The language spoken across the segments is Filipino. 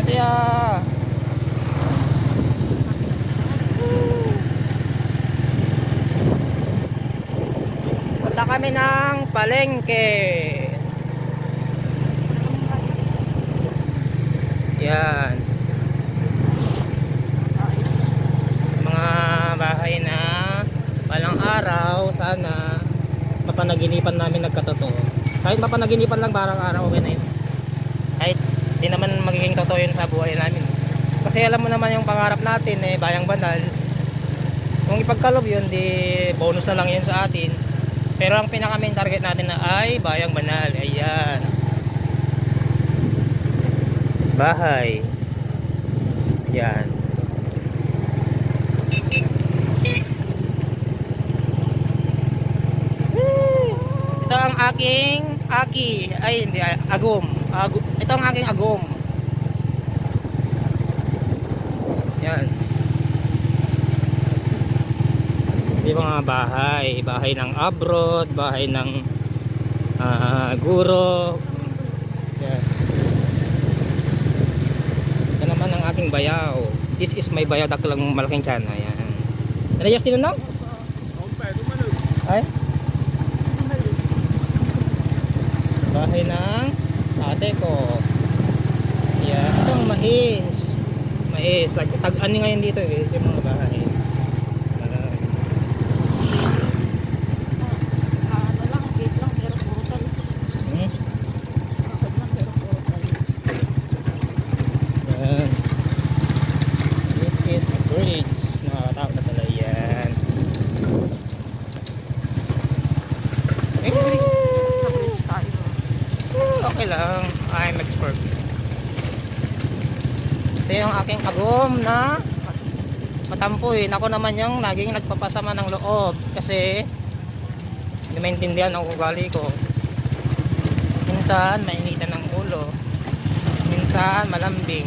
siya. Punta kami ng palengke. Yan. Mga bahay na palang araw, sana mapanaginipan namin nagkatotoo. Kahit mapanaginipan lang parang araw, okay na yun. Kahit di naman magiging totoo yun sa buhay namin. Kasi alam mo naman yung pangarap natin eh, bayang banal. Kung ipagkalob yun, di bonus na lang yun sa atin. Pero ang pinaka main target natin na ay bayang banal. Ayan. Bahay. Yan. Ito ang aking agom. Ito ang aking agom. Yan. Yung mga bahay ng abroad, bahay ng guro. Yan. Ito naman ang aking bayaw. This is my bayaw, daklang malaking tiyan. Ayan. Naliyas din na? Ay? Bahay ng ate ko. Yan. Ito ang mais. Tag-ani ngayon dito eh. Yung mga bahay. Okay lang, I'm expert. Ito yung aking agom na matampuin. Ako naman yung laging nagpapasama ng loob kasi hindi maintindihan ang ugali ko. Minsan mainitan ng ulo, minsan malambing,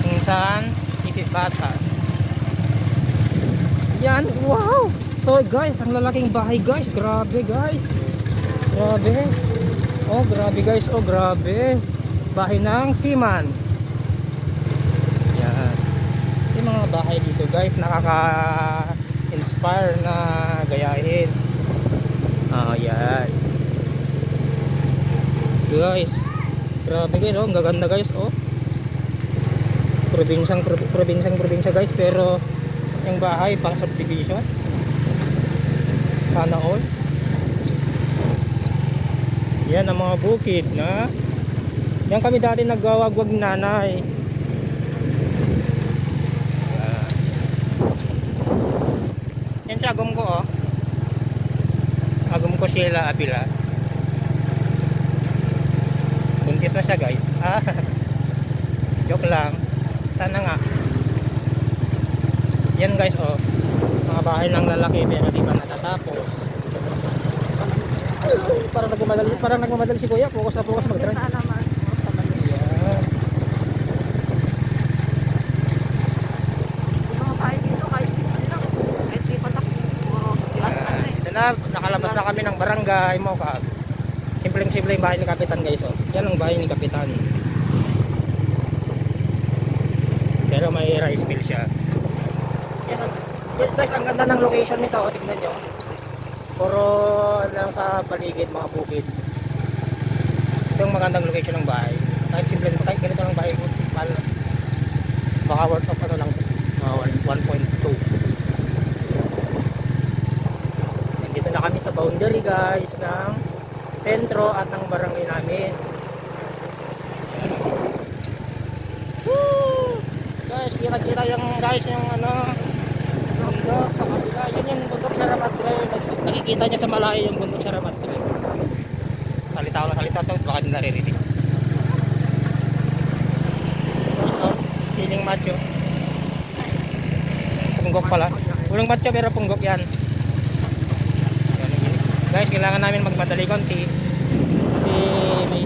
minsan isip bata. Yan, wow! So guys, ang lalaking bahay guys. Grabe guys. Grabe. Oh grabe guys, oh grabe. Bahay ng seaman. Yan. Yung mga bahay dito guys, nakaka-inspire na gayahin. Yan. Guys, grabe guys, oh, ang gaganda guys, oh. Probinsya guys, pero yung bahay pang subdivision. Sana all. Yan ang mga bukid na yan kami dati nagwawagwag nanay. Yan siya agom ko, oh. Agom ko Sheila Apila. Buntis na siya guys. Joke lang. Sana nga. Yan guys, oh. Mga bahay ng lalaki pero di pa natatapos. Parang nagmamadali si Kuya. Focus mag-drive. Yeah. Ito na, nakalabas na kami ng barangay Mokag. Simpleng bahay ni Kapitan guys, oh. Yan ang bahay ni Kapitan. Pero may rice mill siya. Yan guys, ang ganda ng location nito, oh. Tignan nyo. Puro lang sa paligid, mga bukid. Ito yung magandang location ng bahay. Kahit simple, kahit ganito lang bahay ko, baka worth of ano lang, 1.2. Dito na kami sa boundary guys ng sentro at ng barangay namin. Woo! Guys, kita yung guys yung ano, bundok sa kabila. Yun yung bundok sa Ramat. Nakikita niya sa malayo yung bundok sa Ramat. Salita to, baka hindi naririnig. So, feeling macho. Punggok pala. Walang macho pero punggok yan. Guys, kailangan namin magmadali konti kasi may